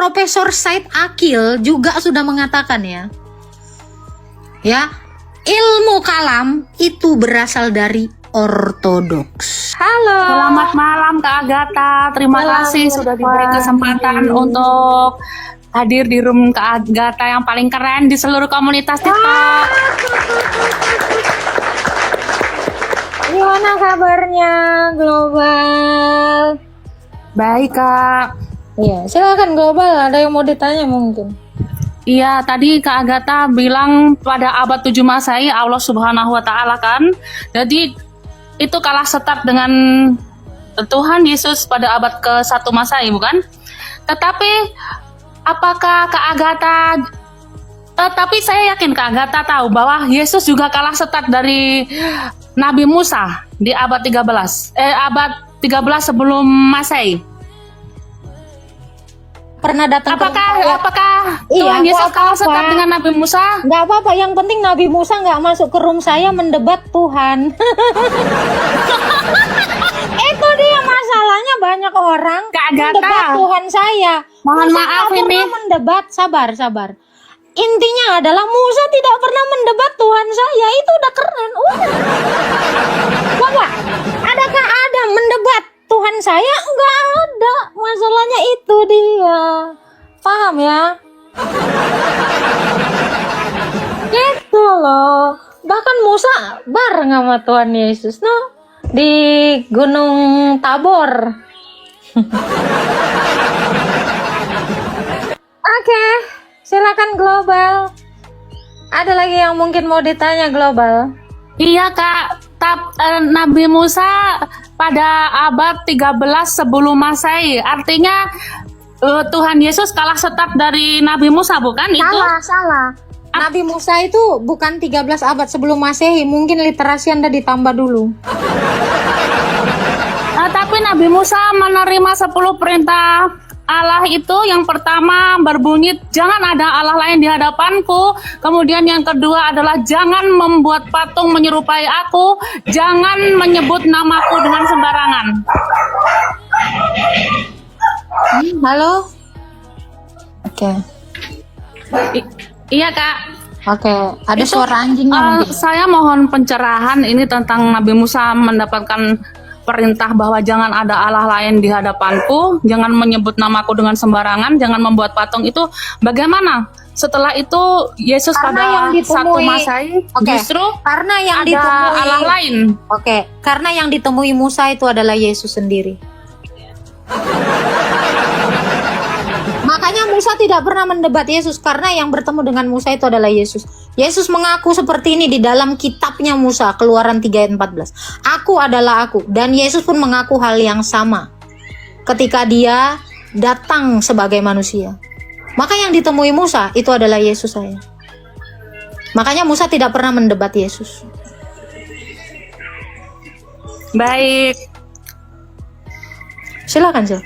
Profesor Said Akil juga sudah mengatakan ya, ilmu kalam itu berasal dari ortodoks. Halo. Selamat malam Kak Agatha. Terima kasih sudah diberi kesempatan untuk hadir di room Kak Agatha yang paling keren di seluruh komunitas TikTok. Gimana kabarnya Global? Baik Kak. Iya, silakan Global. Ada yang mau ditanya mungkin? Iya, tadi Kak Agatha bilang pada abad 7 Masehi Allah Subhanahu wa taala kan. Jadi itu kalah start dengan Tuhan Yesus pada abad ke-1 Masehi, bukan? Tetapi apakah Kak Agatha tapi saya yakin Kak Agatha tahu bahwa Yesus juga kalah start dari Nabi Musa di abad 13 sebelum Masehi. Pernah datang Apakah Tuhan Yesus kalah start dengan Nabi Musa? Nggak apa-apa, yang penting Nabi Musa nggak masuk ke room saya mendebat Tuhan. Itu dia masalahnya, banyak orang Kak Agatha, mendebat Tuhan saya. Mohon Musa maaf nggak ini. pernah mendebat, sabar. Intinya adalah Musa tidak pernah mendebat Tuhan saya. Itu udah keren. Bapak, adakah ada mendebat Tuhan saya? Enggak ada. Masalahnya itu dia. Paham ya? Gitu loh. Bahkan Musa bareng sama Tuhan Yesus di Gunung Tabor. Oke, silakan Global. Ada lagi yang mungkin mau ditanya Global? Iya Kak, Nabi Musa pada abad 13 sebelum Masehi. Artinya Tuhan Yesus kalah start dari Nabi Musa, bukan itu? Salah. Nabi Musa itu bukan 13 abad sebelum Masehi. Mungkin literasi Anda ditambah dulu. Tapi Nabi Musa menerima 10 perintah Allah itu. Yang pertama berbunyi, jangan ada Allah lain di hadapanku. Kemudian yang kedua adalah jangan membuat patung menyerupai aku. Jangan menyebut namaku dengan sembarangan. Halo? Oke. Iya Kak. Oke, ada suara anjingnya mungkin. Saya mohon pencerahan ini tentang Nabi Musa mendapatkan perintah bahwa jangan ada Allah lain di hadapanku, jangan menyebut namaku dengan sembarangan, jangan membuat patung. Itu bagaimana? Setelah itu Yesus Karena pada satu Masehi justru karena yang ada ditemui Allah lain. Oke, karena yang ditemui Musa itu adalah Yesus sendiri. Makanya Musa tidak pernah mendebat Yesus, karena yang bertemu dengan Musa itu adalah Yesus. Yesus mengaku seperti ini di dalam kitabnya Musa, Keluaran 3 ayat 14. Aku adalah aku. Dan Yesus pun mengaku hal yang sama ketika dia datang sebagai manusia. Maka yang ditemui Musa itu adalah Yesus saya. Makanya Musa tidak pernah mendebat Yesus. Baik. Silakan.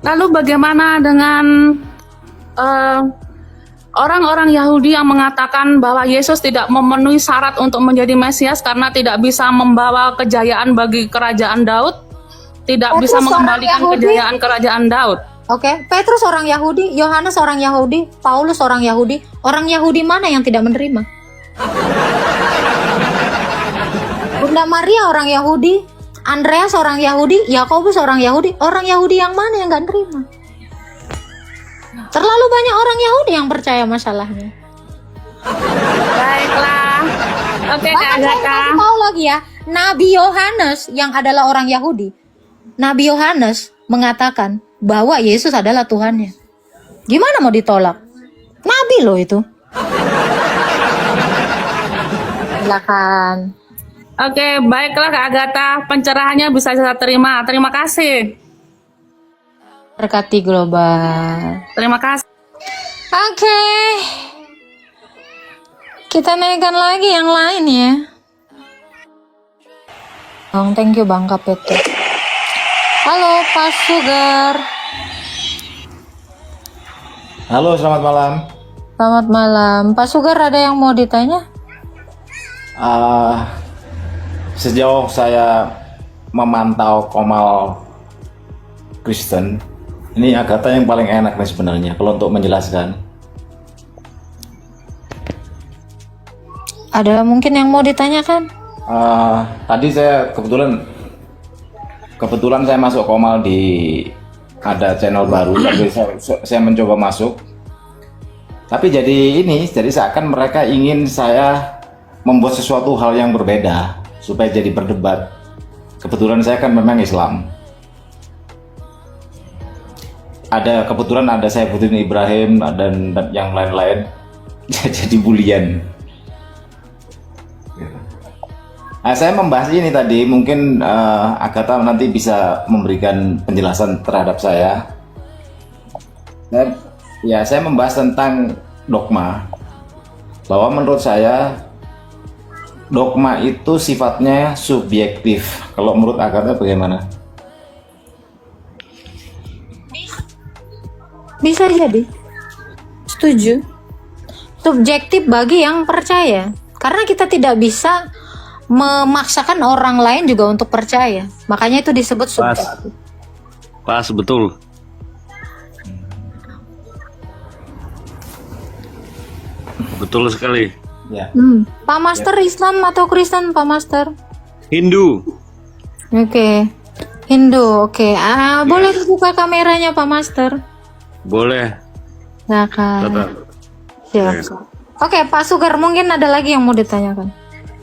Lalu bagaimana dengan orang-orang Yahudi yang mengatakan bahwa Yesus tidak memenuhi syarat untuk menjadi Mesias karena tidak bisa membawa kejayaan bagi kerajaan Daud, tidak bisa mengembalikan kejayaan kerajaan Daud. Oke, Petrus orang Yahudi, Yohanes orang Yahudi, Paulus orang Yahudi. Orang Yahudi mana yang tidak menerima? Bunda Maria orang Yahudi, Andreas orang Yahudi, Yakobus orang Yahudi. Orang Yahudi yang mana yang gak nerima? Terlalu banyak orang Yahudi yang percaya masalahnya. Baiklah. Oke, Kak Agatha. Tahu lagi ya, Nabi Yohanes yang adalah orang Yahudi. Nabi Yohanes mengatakan bahwa Yesus adalah Tuhannya. Gimana mau ditolak? Nabi loh itu. Silakan. Oke, baiklah Kak Agatha, pencerahannya bisa saya terima. Terima kasih. Berkati Global. Terima kasih. Oke. Kita naikkan lagi yang lain ya. Thank you Bang Kapeto. Halo Pak Sugar. Halo, selamat malam. Selamat malam. Pak Sugar, ada yang mau ditanya? Sejauh saya memantau Komal Kristen, Ini Agatha yang paling enak nih sebenarnya kalau untuk menjelaskan. Ada mungkin yang mau ditanyakan? Tadi saya kebetulan saya masuk Komal di ada channel baru, tapi saya mencoba masuk. Tapi jadi seakan mereka ingin saya membuat sesuatu hal yang berbeda supaya jadi berdebat. Kebetulan saya kan memang Islam. Kebetulan ada Saifuddin Ibrahim dan yang lain-lain jadi bulian. Nah, saya membahas ini tadi, mungkin Agatha nanti bisa memberikan penjelasan terhadap saya. Saya membahas tentang dogma, bahwa menurut saya dogma itu sifatnya subjektif. Kalau menurut Agatha bagaimana? Bisa jadi. Setuju. Subjektif bagi yang percaya. Karena kita tidak bisa memaksakan orang lain juga untuk percaya. Makanya itu disebut subjektif. Pas, betul. Betul sekali. Ya. Pak Master Islam atau Kristen, Pak Master? Hindu. Oke. Hindu, oke. Boleh buka kameranya Pak Master? Boleh. Silakan. Siap. Oke, Pak Sugar, mungkin ada lagi yang mau ditanyakan.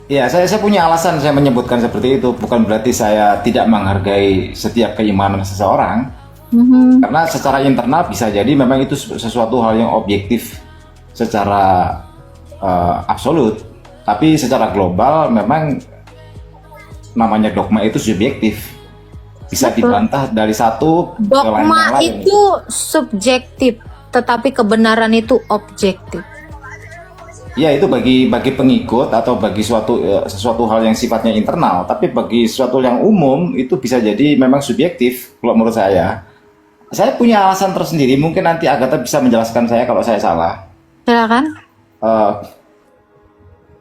Ya, saya punya alasan saya menyebutkan seperti itu. Bukan berarti saya tidak menghargai setiap keimanan seseorang. Karena secara internal bisa jadi memang itu sesuatu hal yang objektif secara absolut. Tapi secara global memang namanya dogma itu subjektif. Bisa dibantah dari satu ke lain yang Dogma lain. itu subjektif, tetapi kebenaran itu objektif. Ya, itu bagi pengikut atau bagi sesuatu hal yang sifatnya internal, tapi bagi sesuatu yang umum itu bisa jadi memang subjektif kalau menurut saya. Saya punya alasan tersendiri, mungkin nanti Agatha bisa menjelaskan saya kalau saya salah. Silakan.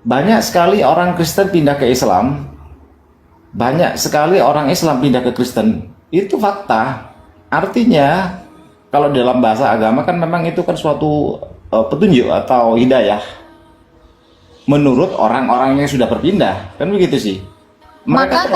Banyak sekali orang Kristen pindah ke Islam, banyak sekali orang Islam pindah ke Kristen. Itu fakta. Artinya kalau dalam bahasa agama kan memang itu kan suatu petunjuk atau hidayah menurut orang-orang yang sudah berpindah, kan begitu sih. Maka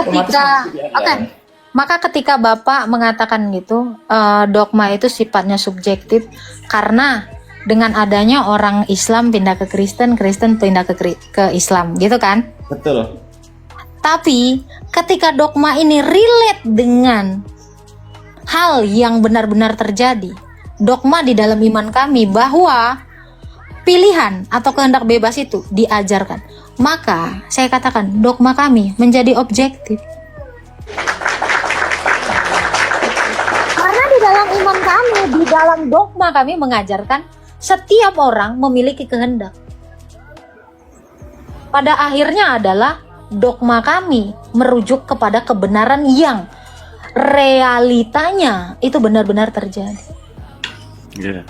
ketika Bapak mengatakan gitu, dogma itu sifatnya subjektif karena dengan adanya orang Islam pindah ke Kristen, Kristen pindah ke Islam, gitu kan? Betul. Tapi ketika dogma ini relate dengan hal yang benar-benar terjadi, dogma di dalam iman kami bahwa pilihan atau kehendak bebas itu diajarkan, maka saya katakan dogma kami menjadi objektif. Karena di dalam iman kami, di dalam dogma kami mengajarkan setiap orang memiliki kehendak. Pada akhirnya adalah dogma kami merujuk kepada kebenaran yang realitanya itu benar-benar terjadi. Yeah.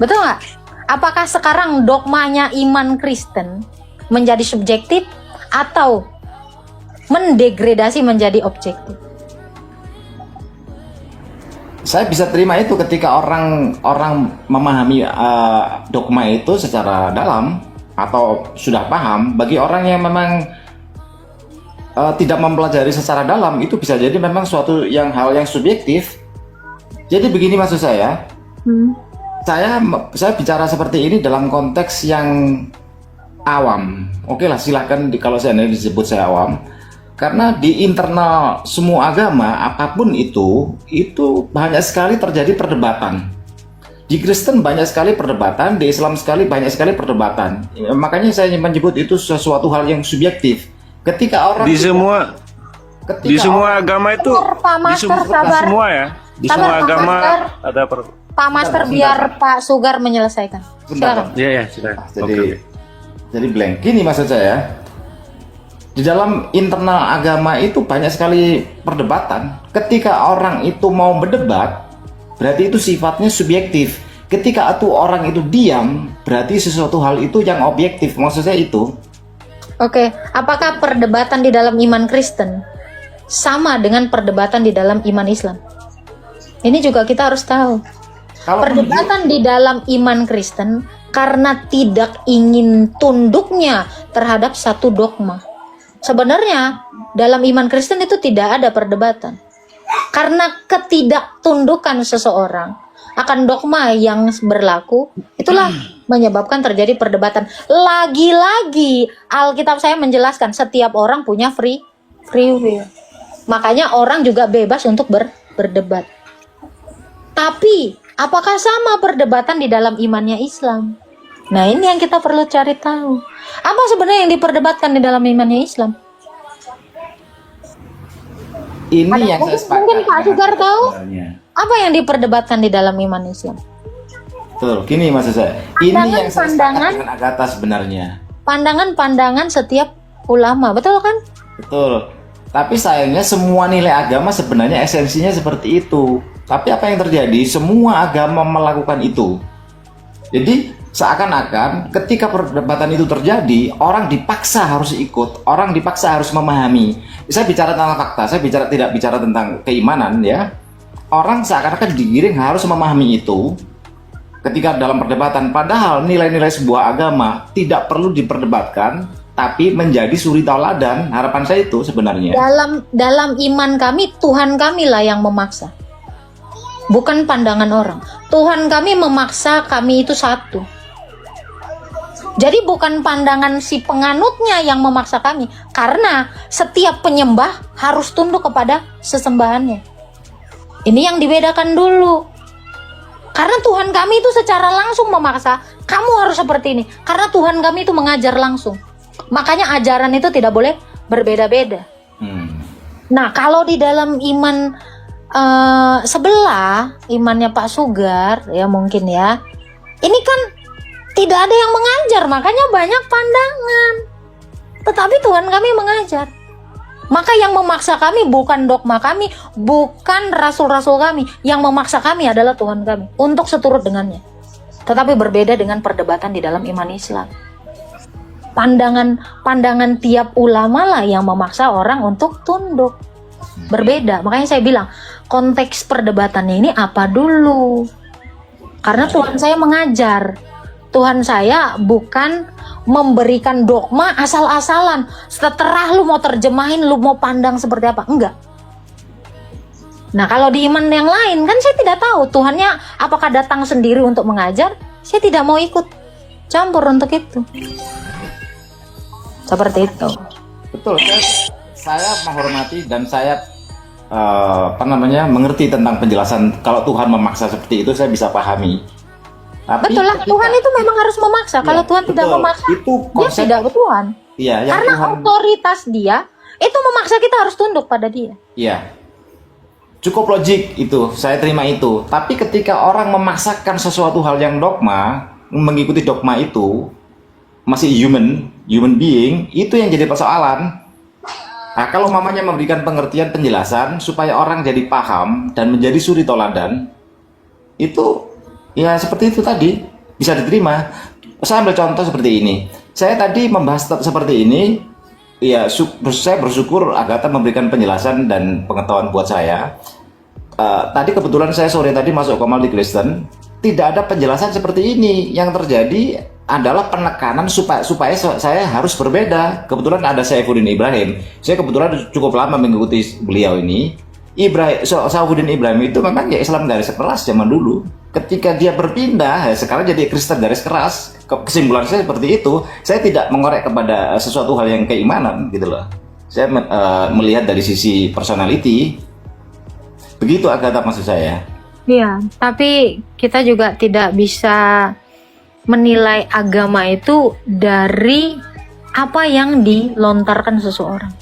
Betul nggak? Apakah sekarang dogmanya iman Kristen menjadi subjektif atau mendegradasi menjadi objektif? Saya bisa terima itu ketika orang memahami dogma itu secara dalam atau sudah paham. Bagi orang yang memang tidak mempelajari secara dalam, itu bisa jadi memang suatu hal yang subjektif. Jadi begini maksud saya. Saya bicara seperti ini dalam konteks yang awam. Oke lah, silakan kalau saya disebut saya awam. Karena di internal semua agama apapun itu banyak sekali terjadi perdebatan. Di Kristen banyak sekali perdebatan, di Islam banyak sekali perdebatan. Makanya saya menyebut itu sesuatu hal yang subjektif. Ketika orang Di semua agama itu semua ya. Di semua agama ada Pak Master, biar Pak Sugar menyelesaikan. Silakan. Iya, silakan. Jadi blank. Gini maksud saya. Di dalam internal agama itu banyak sekali perdebatan. Ketika orang itu mau berdebat, berarti itu sifatnya subjektif. Ketika orang itu diam, berarti sesuatu hal itu yang objektif. Maksud saya itu. Oke, apakah perdebatan di dalam iman Kristen sama dengan perdebatan di dalam iman Islam? Ini juga kita harus tahu. Kalau Perdebatan di dalam iman Kristen karena tidak ingin tunduknya terhadap satu dogma. Sebenarnya dalam iman Kristen itu tidak ada perdebatan. Karena ketidaktundukan seseorang akan dogma yang berlaku, itulah menyebabkan terjadi perdebatan. Lagi-lagi Alkitab saya menjelaskan setiap orang punya free will. Makanya orang juga bebas untuk berdebat. Tapi apakah sama perdebatan di dalam imannya Islam? Nah, ini yang kita perlu cari tahu. Apa sebenarnya yang diperdebatkan di dalam imannya Islam? ini yang saya sepakat. Mungkin Pak dengan Sugar tahu sebenarnya. apa yang diperdebatkan di dalam iman Islam? Betul, gini maksud saya. Ini yang saya sepakat Pandangan- dengan Agatha sebenarnya. Pandangan-pandangan setiap ulama, betul kan? Betul. Tapi sayangnya semua nilai agama sebenarnya esensinya seperti itu. Tapi apa yang terjadi? Semua agama melakukan itu. Jadi seakan-akan ketika perdebatan itu terjadi, orang dipaksa harus ikut, orang dipaksa harus memahami. Saya bicara tentang fakta, saya tidak bicara tentang keimanan ya. Orang seakan-akan digiring harus memahami itu ketika dalam perdebatan. Padahal nilai-nilai sebuah agama tidak perlu diperdebatkan, tapi menjadi suri tauladan. Harapan saya itu sebenarnya. Dalam iman kami, Tuhan kami lah yang memaksa. Bukan pandangan orang. Tuhan kami memaksa kami itu satu. Jadi bukan pandangan si penganutnya yang memaksa kami. Karena setiap penyembah harus tunduk kepada sesembahannya. Ini yang dibedakan dulu. Karena Tuhan kami itu secara langsung memaksa, kamu harus seperti ini. Karena Tuhan kami itu mengajar langsung. Makanya ajaran itu tidak boleh berbeda-beda. Nah, kalau di dalam iman sebelah, imannya Pak Sugar, ya mungkin ya, ini kan tidak ada yang mengajar, makanya banyak pandangan. Tetapi Tuhan kami mengajar. Maka yang memaksa kami bukan dogma kami, bukan rasul-rasul kami. Yang memaksa kami adalah Tuhan kami untuk seturut dengannya. Tetapi berbeda dengan perdebatan di dalam iman Islam. Pandangan tiap ulama lah yang memaksa orang untuk tunduk. Berbeda. Makanya saya bilang, konteks perdebatannya ini apa dulu? Karena Tuhan saya mengajar. Tuhan saya bukan memberikan dogma asal-asalan. Seterah lu mau terjemahin, lu mau pandang seperti apa. Enggak. Nah, kalau di iman yang lain kan saya tidak tahu Tuhannya apakah datang sendiri untuk mengajar. Saya tidak mau ikut campur untuk itu. Seperti itu. Betul, saya menghormati dan saya mengerti tentang penjelasan. Kalau Tuhan memaksa seperti itu saya bisa pahami. Tapi betul lah, Tuhan itu memang harus memaksa. Ya, kalau Tuhan tidak betul. memaksa, Itu dia konsep- tidak Tuhan. Iya, yang Karena Tuhan, otoritas dia itu memaksa kita harus tunduk pada dia. iya. Cukup logik itu, saya terima itu. Tapi ketika orang memaksakan sesuatu hal yang dogma, mengikuti dogma itu, masih human being, itu yang jadi persoalan. Nah, kalau mamanya memberikan pengertian penjelasan supaya orang jadi paham dan menjadi suri toladan, itu ya seperti itu tadi bisa diterima. Saya ambil contoh seperti ini. Saya tadi membahas seperti ini, ya saya bersyukur Agatha memberikan penjelasan dan pengetahuan buat saya. Tadi kebetulan saya sore tadi masuk Komal di Kristen, tidak ada penjelasan seperti ini. Yang terjadi adalah penekanan supaya saya harus berbeda. Kebetulan ada Saifuddin Ibrahim. Saya kebetulan cukup lama mengikuti beliau ini. Saifuddin Ibrahim itu memang ya Islam garis keras zaman dulu. Ketika dia berpindah, ya sekarang jadi Kristen garis keras. Kesimpulan saya seperti itu. Saya tidak mengorek kepada sesuatu hal yang keimanan, gitu loh. Saya melihat dari sisi personality. Begitu Agatha maksud saya. Iya, tapi kita juga tidak bisa menilai agama itu dari apa yang dilontarkan seseorang.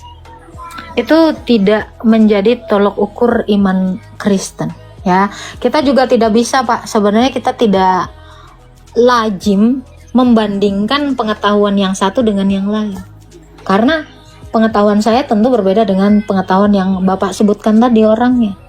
Itu tidak menjadi tolok ukur iman Kristen, ya. Kita juga tidak bisa, Pak. Sebenarnya kita tidak lazim membandingkan pengetahuan yang satu dengan yang lain. Karena pengetahuan saya tentu berbeda dengan pengetahuan yang Bapak sebutkan tadi orangnya.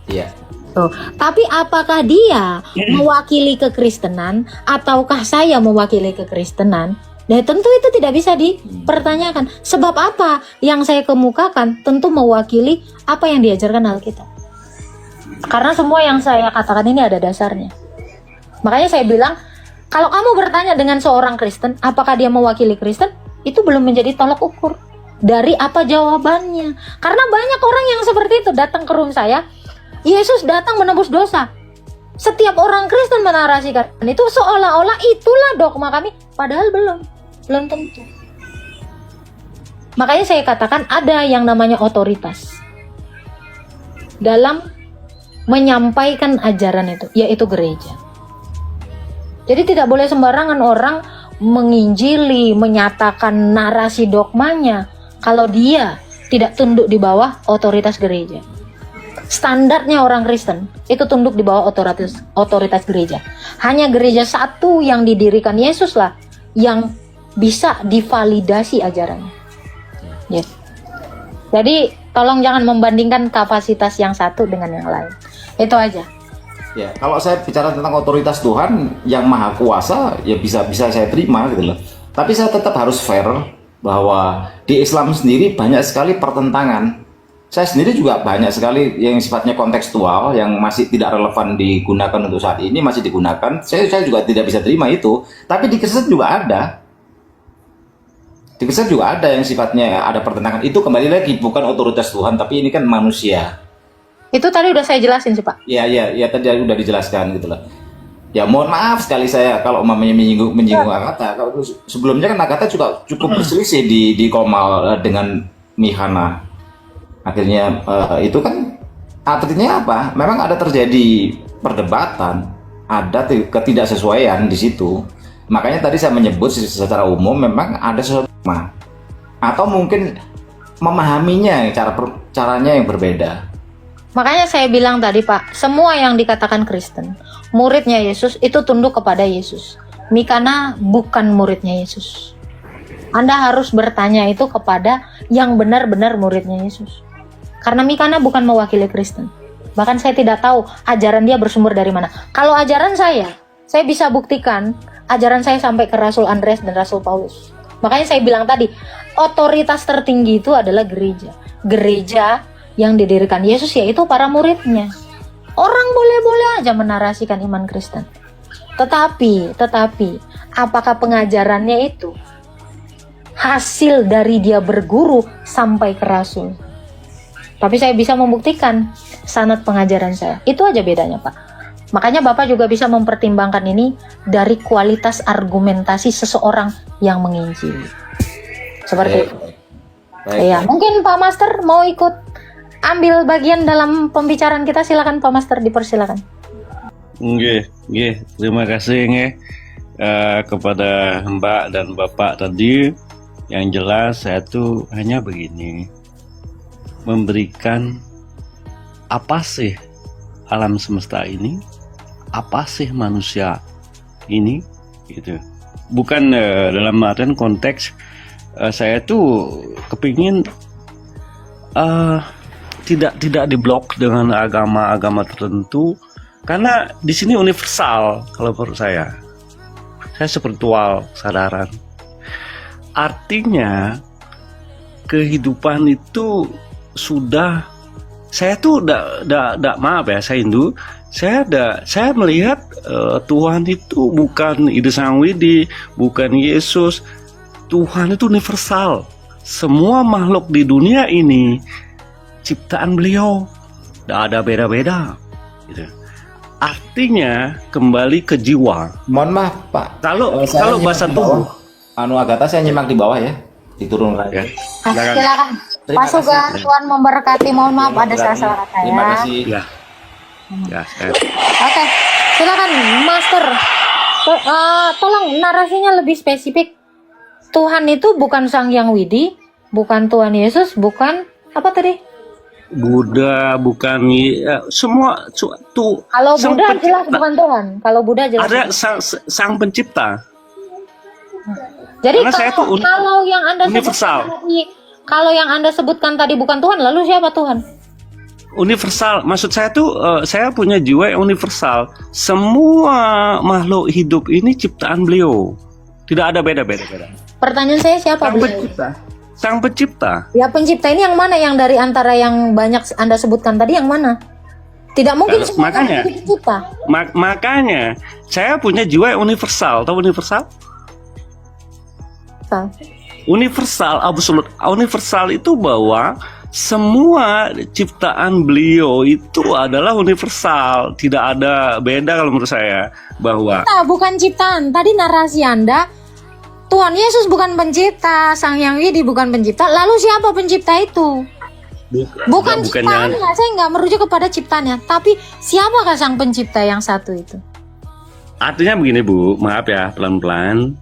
Iya. Tuh. Tapi apakah dia mewakili kekristenan ataukah saya mewakili kekristenan? Nah, tentu itu tidak bisa dipertanyakan. Sebab apa yang saya kemukakan tentu mewakili apa yang diajarkan Alkitab. Karena semua yang saya katakan ini ada dasarnya. Makanya saya bilang, kalau kamu bertanya dengan seorang Kristen, apakah dia mewakili Kristen? Itu belum menjadi tolak ukur dari apa jawabannya. Karena banyak orang yang seperti itu datang ke room saya, Yesus datang menebus dosa. Setiap orang Kristen menarasikan itu seolah-olah itulah dogma kami, padahal belum tentu. Makanya saya katakan ada yang namanya otoritas dalam menyampaikan ajaran itu, yaitu gereja. Jadi tidak boleh sembarangan orang menginjili, menyatakan narasi dogmanya kalau dia tidak tunduk di bawah otoritas gereja. Standarnya orang Kristen itu tunduk di bawah otoritas gereja. Hanya gereja satu yang didirikan Yesus lah yang bisa divalidasi ajarannya. Yes. Jadi tolong jangan membandingkan kapasitas yang satu dengan yang lain. Itu aja. Ya, kalau saya bicara tentang otoritas Tuhan yang maha kuasa, ya bisa saya terima gitu loh. Tapi saya tetap harus fair bahwa di Islam sendiri banyak sekali pertentangan. Saya sendiri juga banyak sekali yang sifatnya kontekstual, yang masih tidak relevan digunakan untuk saat ini, masih digunakan. Saya juga tidak bisa terima itu. Tapi di Kristen juga ada. Di Kristen juga ada yang sifatnya ada pertentangan. Itu kembali lagi bukan otoritas Tuhan, tapi ini kan manusia. Itu tadi udah saya jelasin sih Pak. Ya tadi udah dijelaskan gitu loh. Ya mohon maaf sekali saya kalau umpamanya menyinggung Agatha. Kalau sebelumnya kan Agatha juga cukup berselisih di Komal dengan Mihana. Akhirnya itu kan artinya apa? Memang ada terjadi perdebatan, ada ketidaksesuaian di situ. Makanya tadi saya menyebut secara umum memang ada sesuatu atau mungkin memahaminya caranya yang berbeda. Makanya saya bilang tadi Pak, semua yang dikatakan Kristen, muridnya Yesus itu tunduk kepada Yesus. Mikana bukan muridnya Yesus. Anda harus bertanya itu kepada yang benar-benar muridnya Yesus. Karena Mikana bukan mewakili Kristen. Bahkan saya tidak tahu ajaran dia bersumber dari mana. Kalau ajaran saya bisa buktikan ajaran saya sampai ke Rasul Andreas dan Rasul Paulus. Makanya saya bilang tadi, otoritas tertinggi itu adalah gereja. Gereja yang didirikan Yesus yaitu para muridnya. Orang boleh-boleh aja menarasikan iman Kristen. Tetapi apakah pengajarannya itu hasil dari dia berguru sampai ke rasul? Tapi saya bisa membuktikan sanad pengajaran saya. Itu aja bedanya Pak. Makanya Bapak juga bisa mempertimbangkan ini dari kualitas argumentasi seseorang yang menginjili. Seperti itu. Ya, mungkin Pak Master mau ikut ambil bagian dalam pembicaraan kita, silakan Pak Master, dipersilakan. Nggih. Terima kasih kepada Mbak dan Bapak tadi. Yang jelas saya tuh hanya begini, memberikan apa sih alam semesta ini, apa sih manusia ini, gitu. Bukan dalam artian konteks saya tuh kepingin tidak diblok dengan agama-agama tertentu, karena di sini universal kalau menurut saya spiritual sadaran. Artinya kehidupan itu sudah, saya tuh maaf ya, saya Hindu, saya melihat Tuhan itu bukan Ide Sang Widi, bukan Yesus. Tuhan itu universal. Semua makhluk di dunia ini ciptaan beliau, tidak ada beda-beda gitu. Artinya kembali ke jiwa. Mohon maaf Pak, kalau bahasa tubuh Agatha saya nyimak di bawah ya, diturunkan ya. Silakan Pak Sugeng, Tuhan memberkati. Mohon maaf ada salah-salah kata ya. Terima kasih Oke, silakan Master. Tolong narasinya lebih spesifik. Tuhan itu bukan Sang Hyang Widi, bukan Tuhan Yesus, bukan apa tadi? Buddha, bukan semua tuh. Kalau Buddha jelas bukan Tuhan. Kalau Buddha jelas. Ada sang pencipta. Jadi karena kalau yang Anda universal. Kalau yang Anda sebutkan tadi bukan Tuhan, lalu siapa Tuhan? Universal. Maksud saya tuh saya punya jiwa yang universal. Semua makhluk hidup ini ciptaan beliau. Tidak ada beda-beda. Pertanyaan saya siapa beliau? Sang pencipta. Ya pencipta ini yang mana, yang dari antara yang banyak Anda sebutkan tadi yang mana? Tidak mungkin Kalau- semuanya makanya. menjadi pencipta. Makanya saya punya jiwa yang universal. Tahu universal? Universal, absolut. Universal itu bahwa semua ciptaan beliau itu adalah universal. Tidak ada beda kalau menurut saya. Bahwa Nah, bukan ciptaan. Tadi narasi Anda, Tuhan Yesus bukan pencipta, Sang Hyang Widi bukan pencipta. Lalu siapa pencipta itu? Bukan ciptaannya. Saya nggak merujuk kepada ciptaannya. Tapi siapakah sang pencipta yang satu itu? artinya begini Bu, maaf ya, pelan-pelan.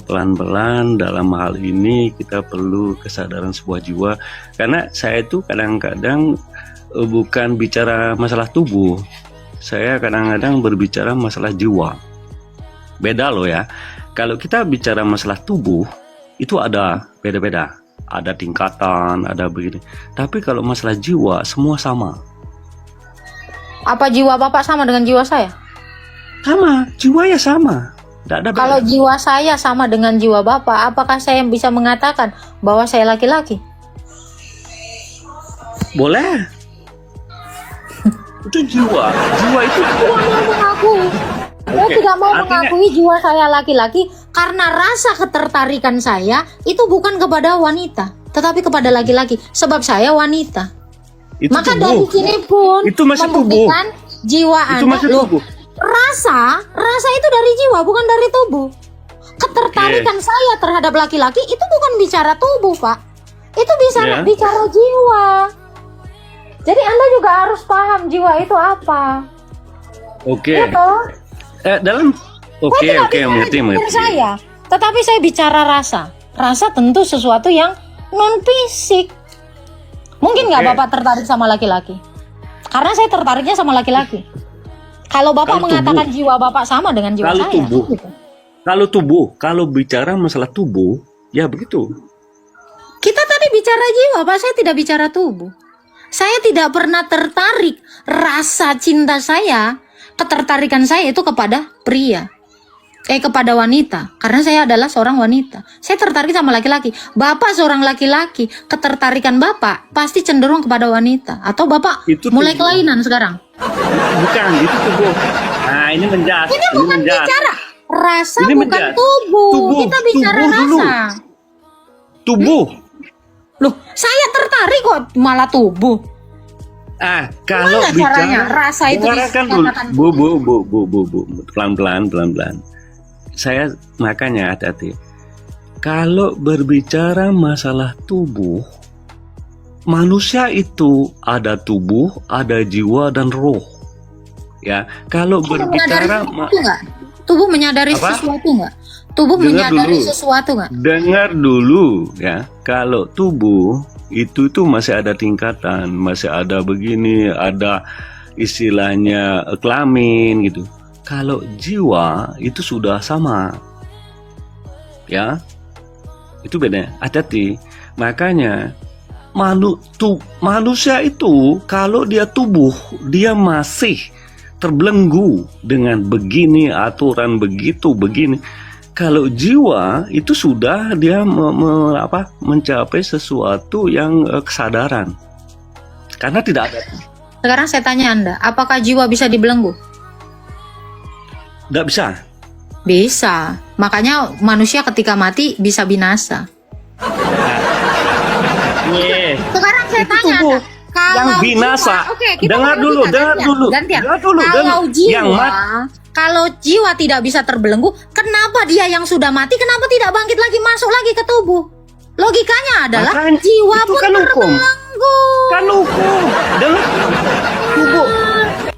Pelan-pelan dalam hal ini kita perlu kesadaran sebuah jiwa, karena saya itu kadang-kadang bukan bicara masalah tubuh, saya kadang-kadang berbicara masalah jiwa. Beda loh ya, kalau kita bicara masalah tubuh itu ada beda-beda, ada tingkatan, ada begini, tapi kalau masalah jiwa semua sama. Apa jiwa Bapak sama dengan jiwa saya? Sama, jiwa ya sama. Nggak ada beda. Kalau jiwa saya sama dengan jiwa Bapak, apakah saya bisa mengatakan bahwa saya laki-laki? Boleh. Itu jiwa. Jiwa itu Tidak mau mengakui. Saya Oke, tidak mau artinya- mengakui jiwa saya laki-laki karena rasa ketertarikan saya itu bukan kepada wanita, tetapi kepada laki-laki. Sebab saya wanita. itu Maka tubuh. dari sini pun Itu masih tubuh. membuktikan jiwa Itu Anda masih loh. tubuh. Rasa itu dari jiwa, bukan dari tubuh. Ketertarikan saya terhadap laki-laki itu bukan bicara tubuh, Pak. Itu bisa Ya. bicara jiwa. Jadi Anda juga harus paham jiwa itu apa. Oke. Gitu. Dalam oke Saya tidak oke bicara mengerti gender mengerti. saya, tetapi saya bicara rasa. Rasa tentu sesuatu yang non fisik. Mungkin nggak Oke. Bapak tertarik sama laki-laki? Karena saya tertariknya sama laki-laki. Kalau Bapak Kalau mengatakan jiwa Bapak sama dengan jiwa Kalau saya, tubuh. gitu. Kalau bicara masalah tubuh, ya begitu. Kita tadi bicara jiwa, Pak. Saya tidak bicara tubuh. Saya tidak pernah tertarik. Rasa cinta saya, ketertarikan saya itu kepada pria. Kepada wanita. Karena saya adalah seorang wanita. Saya tertarik sama laki-laki. Bapak seorang laki-laki. Ketertarikan Bapak pasti cenderung kepada wanita. Atau Bapak Itu mulai tubuh. kelainan sekarang. Bukan, itu tubuh. Nah, ini menjas. Ini bukan menjas. bicara rasa, Ini bukan menjas. tubuh. Tubuh, Kita bicara tubuh dulu. rasa. Tubuh. Loh, saya tertarik kok malah tubuh. Kalau Gimana bicara caranya? Rasa itu dengarkan dulu. dikatakan Bu, pelan-pelan. Saya makanya hati-hati. Kalau berbicara masalah tubuh, manusia itu ada tubuh, ada jiwa dan roh. Ya, kalau Tubuh berbicara menyadari sesuatu nggak? Tubuh menyadari Apa? sesuatu nggak? Tubuh Dengar menyadari dulu. sesuatu nggak? dengar dulu ya, kalau tubuh itu tuh masih ada tingkatan, masih ada begini, ada istilahnya kelamin gitu. Kalau jiwa itu sudah sama, ya itu beda. Hati-hati. Makanya manusia itu kalau dia tubuh, dia masih terbelenggu dengan begini, aturan begitu, begini. Kalau jiwa itu sudah dia mencapai sesuatu yang kesadaran. Karena tidak ada. Sekarang saya tanya Anda, apakah jiwa bisa dibelenggu? Nggak bisa. Bisa. Makanya manusia ketika mati bisa binasa. Sekarang saya Itu tanya tubuh Anda, kalau yang binasa. jiwa, oke, kita Dengar gantian, dulu, dengar dulu. gantian. Dengar dulu, Kalau dengar. jiwa, Yang kalau jiwa tidak bisa terbelenggu, kenapa dia yang sudah mati, kenapa tidak bangkit lagi, masuk lagi ke tubuh? Logikanya adalah Makanya, jiwa itu pun kan hukum. terbelenggu. Kan hukum. Dengar. Tubuh.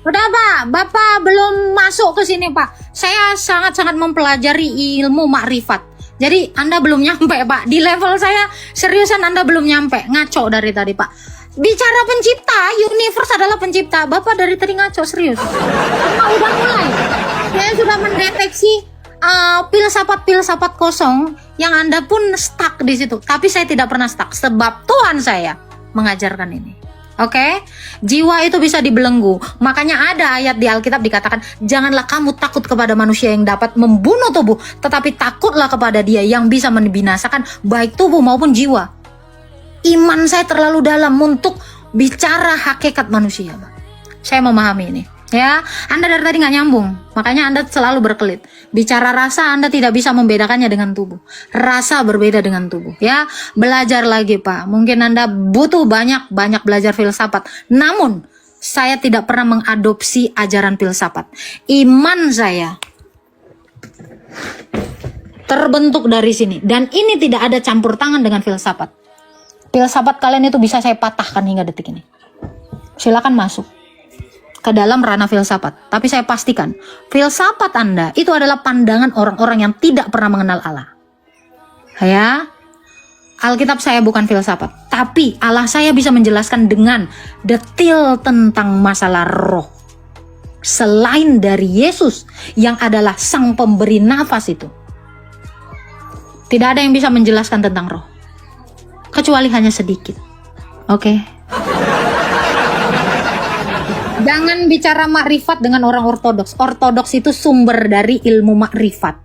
Udah Pak, Bapak belum masuk ke sini Pak. Saya sangat-sangat mempelajari ilmu makrifat. Jadi Anda belum nyampe Pak. Di level saya seriusan Anda belum nyampe. Ngaco dari tadi Pak. Bicara pencipta, universe adalah pencipta. Bapak dari tadi ngaco serius. Karena udah mulai. Saya sudah mendeteksi filsafat kosong yang Anda pun stuck di situ. Tapi saya tidak pernah stuck sebab Tuhan saya mengajarkan ini. Oke, jiwa itu bisa dibelenggu. Makanya ada ayat di Alkitab dikatakan, janganlah kamu takut kepada manusia yang dapat membunuh tubuh, tetapi takutlah kepada Dia yang bisa membinasakan baik tubuh maupun jiwa. Iman saya terlalu dalam untuk bicara hakikat manusia, Pak. Saya memahami ini. Ya, Anda dari tadi nggak nyambung, makanya Anda selalu berkelit. Bicara rasa, Anda tidak bisa membedakannya dengan tubuh. Rasa berbeda dengan tubuh. Ya, belajar lagi Pak. Mungkin Anda butuh banyak belajar filsafat. Namun, saya tidak pernah mengadopsi ajaran filsafat. Iman saya terbentuk dari sini. Dan ini tidak ada campur tangan dengan filsafat. Filsafat kalian itu bisa saya patahkan hingga detik ini. Silakan masuk ke dalam ranah filsafat. Tapi saya pastikan, filsafat Anda itu adalah pandangan orang-orang yang tidak pernah mengenal Allah. Ya, Alkitab saya bukan filsafat, tapi Allah saya bisa menjelaskan dengan detail tentang masalah roh. Selain dari Yesus yang adalah sang pemberi nafas itu, tidak ada yang bisa menjelaskan tentang roh, kecuali hanya sedikit. Oke. Jangan bicara makrifat dengan orang ortodoks. Ortodoks itu sumber dari ilmu makrifat.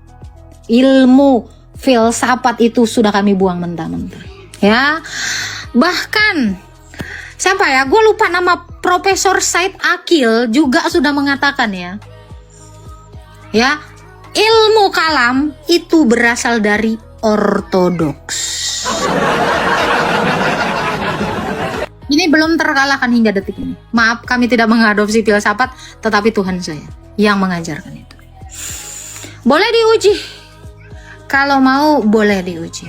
Ilmu filsafat itu sudah kami buang mentah-mentah. Ya. Bahkan siapa ya? Gue lupa nama, Profesor Said Akil juga sudah mengatakan ya. Ya, ilmu kalam itu berasal dari ortodoks. Ini belum terkalahkan hingga detik ini. Maaf, kami tidak mengadopsi filsafat, tetapi Tuhan saya yang mengajarkan itu. Boleh diuji. Kalau mau, boleh diuji.